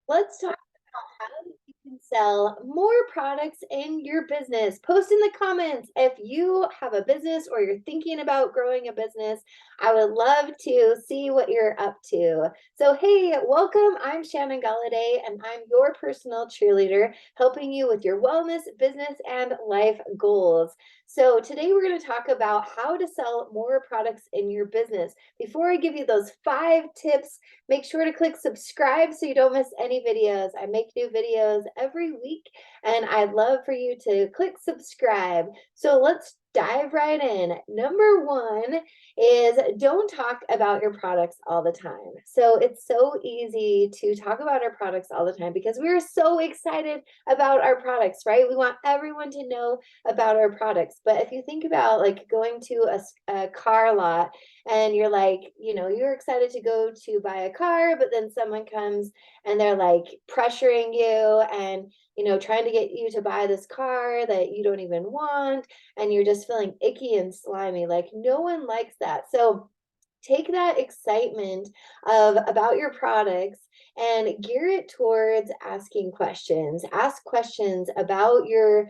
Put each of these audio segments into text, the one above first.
Let's talk about how you can sell more products in your business. Post in the comments if you have a business or you're thinking about growing a business. I would love to see what you're up to. So, hey, welcome. I'm Shannon Galladay, and I'm your personal cheerleader, helping you with your wellness, business, and life goals. So, today we're going to talk about how to sell more products in your business. Before I give you those 5 tips, make sure to click subscribe so you don't miss any videos. I make new videos every week, and I'd love for you to click subscribe. So let's dive right in. Number one is don't talk about your products all the time. So it's so easy to talk about our products all the time because we're so excited about our products, right? We want everyone to know about our products. But if you think about like going to a car lot and you're like, you're excited to go to buy a car, but then someone comes and they're like pressuring you and trying to get you to buy this car that you don't even want, and you're just feeling icky and slimy. Like, no one likes that. So take that excitement of about your products and gear it towards asking questions. Ask questions about your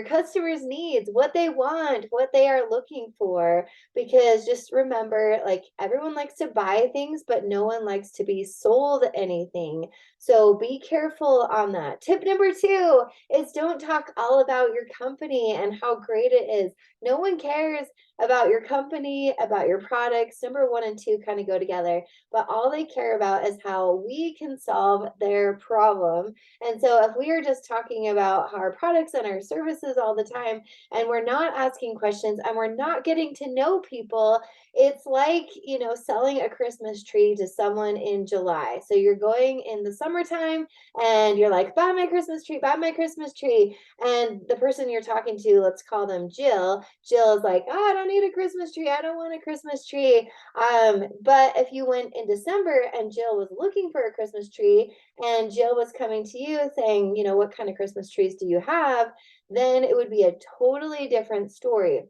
customers' needs, what they want, what they are looking for, because just remember, like, everyone likes to buy things, but no one likes to be sold anything. So be careful on that. Tip number 2 is don't talk all about your company and how great it is. No one cares about your company, about your products. Number 1 and 2 kind of go together, but all they care about is how we can solve their problem. And so if we are just talking about our products and our services all the time, and we're not asking questions and we're not getting to know people, it's like, selling a Christmas tree to someone in July. So you're going in the summertime and you're like, buy my Christmas tree, buy my Christmas tree. And the person you're talking to, let's call them Jill. Jill is like, oh, I don't need a Christmas tree. I don't want a Christmas tree. But if you went in December and Jill was looking for a Christmas tree and Jill was coming to you saying, what kind of Christmas trees do you have? Then it would be a totally different story.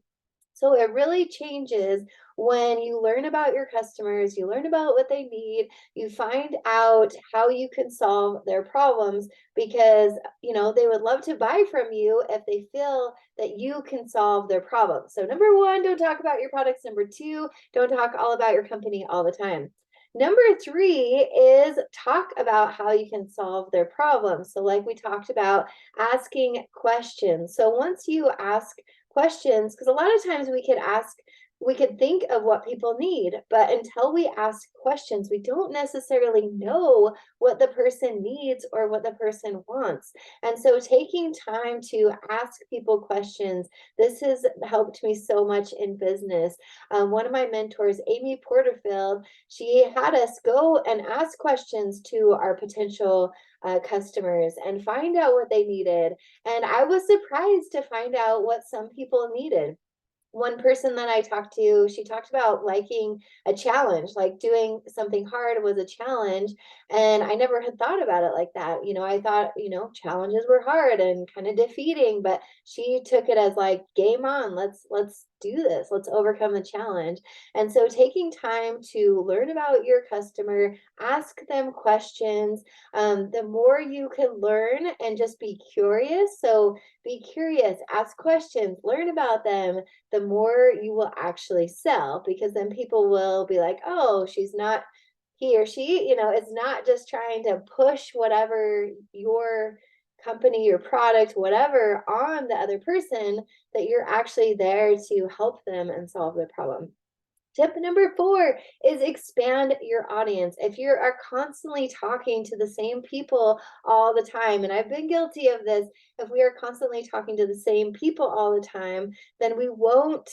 So it really changes when you learn about your customers, you learn about what they need, you find out how you can solve their problems, because, they would love to buy from you if they feel that you can solve their problems. So number 1, don't talk about your products. Number 2, don't talk all about your company all the time. Number 3 is talk about how you can solve their problems. So like we talked about, asking questions. So once you ask questions, because a lot of times we could think of what people need, but until we ask questions, we don't necessarily know what the person needs or what the person wants. And so taking time to ask people questions, this has helped me so much in business. One of my mentors, Amy Porterfield, she had us go and ask questions to our potential customers and find out what they needed. And I was surprised to find out what some people needed. One person that I talked to, she talked about liking a challenge, like doing something hard was a challenge. And I never had thought about it like that. I thought, challenges were hard and kind of defeating, but she took it as like, game on, let's do this. Let's overcome the challenge. And so taking time to learn about your customer, ask them questions, the more you can learn and just be curious. So be curious, ask questions, learn about them, the more you will actually sell, because then people will be like, oh, she's not, he or she, is not just trying to push whatever your company, your product, whatever on the other person, that you're actually there to help them and solve their problem. Tip number 4 is expand your audience. If you are constantly talking to the same people all the time, and I've been guilty of this, if we are constantly talking to the same people all the time, then we won't,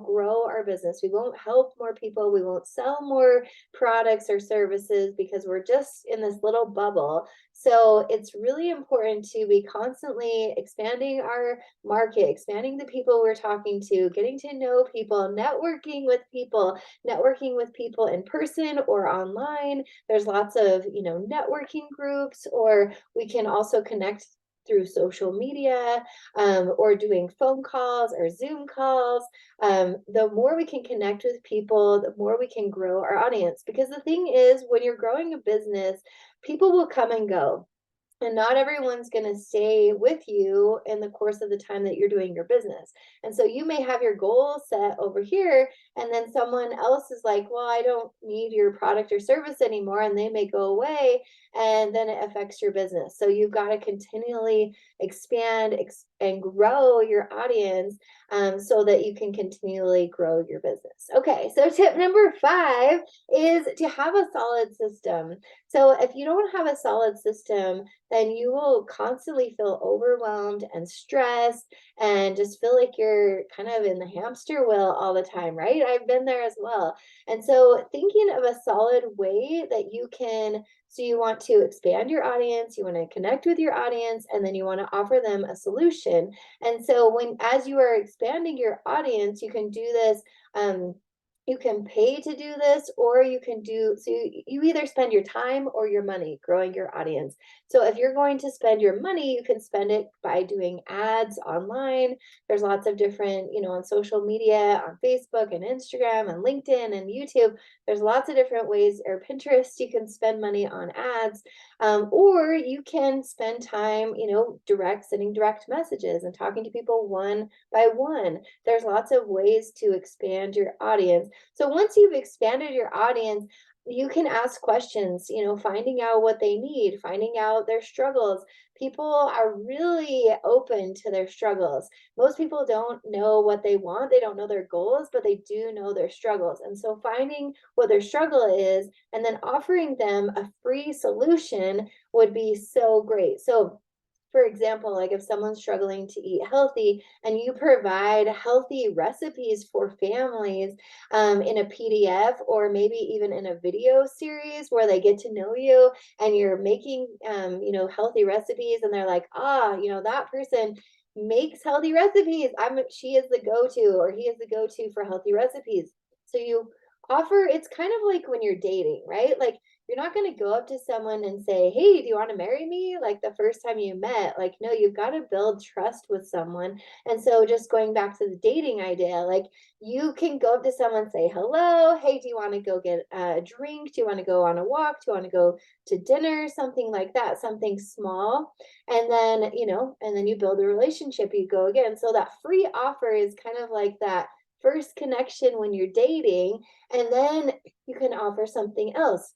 grow our business. We won't help more people. We won't sell more products or services because we're just in this little bubble. So it's really important to be constantly expanding our market, expanding the people we're talking to, getting to know people, networking with people in person or online. There's lots of, networking groups, or we can also connect through social media, or doing phone calls or Zoom calls, the more we can connect with people, the more we can grow our audience. Because the thing is, when you're growing a business, people will come and go. And not everyone's going to stay with you in the course of the time that you're doing your business. And so you may have your goal set over here, and then someone else is like, well, I don't need your product or service anymore. And they may go away, and then it affects your business. So you've got to continually expand and grow your audience, so that you can continually grow your business. Okay, so tip number 5 is to have a solid system. So if you don't have a solid system, then you will constantly feel overwhelmed and stressed and just feel like you're kind of in the hamster wheel all the time, right? I've been there as well. And so thinking of a solid way that you can, so you want to expand your audience, you want to connect with your audience, and then you want to offer them a solution. And so as you are expanding your audience, you can do this, you can pay to do this, or you can you either spend your time or your money growing your audience. So if you're going to spend your money, you can spend it by doing ads online. There's lots of different, on social media, on Facebook and Instagram and LinkedIn and YouTube. There's lots of different ways, or Pinterest, you can spend money on ads. Or you can spend time, sending direct messages and talking to people one by one. There's lots of ways to expand your audience. So once you've expanded your audience, you can ask questions, finding out what they need, finding out their struggles. People are really open to their struggles. Most people don't know what they want. They don't know their goals, but they do know their struggles. And so finding what their struggle is and then offering them a free solution would be so great. So for example, like if someone's struggling to eat healthy and you provide healthy recipes for families, in a PDF or maybe even in a video series where they get to know you, and you're making, healthy recipes, and they're like, that person makes healthy recipes. She is the go-to, or he is the go-to for healthy recipes. So you offer, it's kind of like when you're dating, right? Like, you're not going to go up to someone and say, hey, do you want to marry me? Like the first time you met. Like, no, you've got to build trust with someone. And so just going back to the dating idea, like you can go up to someone and say, hello, hey, do you want to go get a drink? Do you want to go on a walk? Do you want to go to dinner? Something like that, something small. And then, and then you build a relationship, you go again. So that free offer is kind of like that first connection when you're dating, and then you can offer something else.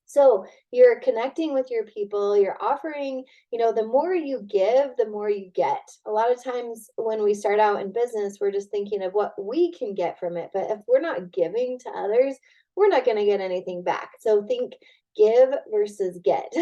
So you're connecting with your people, you're offering, the more you give, the more you get. A lot of times when we start out in business, we're just thinking of what we can get from it. But if we're not giving to others, we're not going to get anything back. So think give versus get.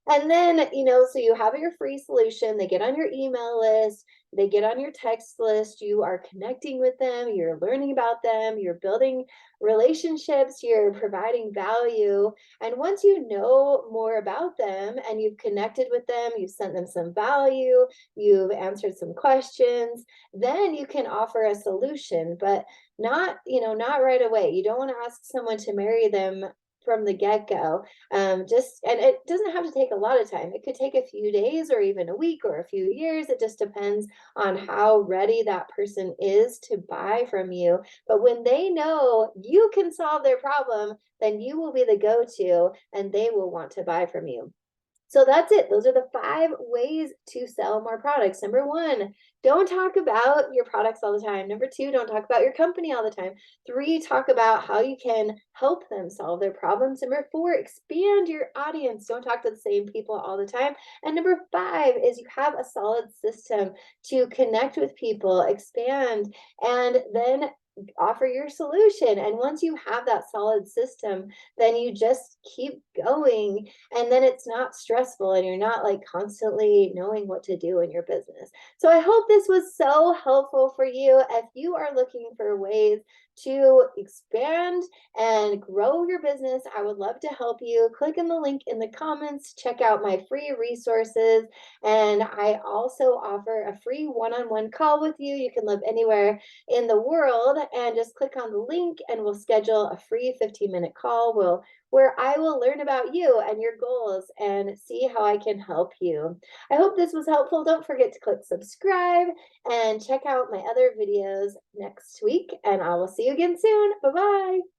And then, so you have your free solution, they get on your email list, they get on your text list, you are connecting with them, you're learning about them, you're building relationships, you're providing value. And once you know more about them and you've connected with them, you've sent them some value, you've answered some questions, then you can offer a solution, but not right away. You don't want to ask someone to marry them from the get-go. And it doesn't have to take a lot of time. It could take a few days or even a week or a few years. It just depends on how ready that person is to buy from you. But when they know you can solve their problem, then you will be the go-to and they will want to buy from you. So that's it. Those are the 5 ways to sell more products. Number 1, don't talk about your products all the time. Number 2, don't talk about your company all the time. 3, talk about how you can help them solve their problems. Number 4, expand your audience. Don't talk to the same people all the time. And number 5 is you have a solid system to connect with people, expand, and then offer your solution. And once you have that solid system, then you just keep going, and then it's not stressful and you're not like constantly knowing what to do in your business. So I hope this was so helpful for you. If you are looking for ways to expand and grow your business, I would love to help you. Click in the link in the comments, check out my free resources, and I also offer a free one-on-one call with you. You can live anywhere in the world, and just click on the link and we'll schedule a free 15-minute call. We'll where I will learn about you and your goals and see how I can help you. I hope this was helpful. Don't forget to click subscribe and check out my other videos next week, and I will see you again soon. Bye-bye.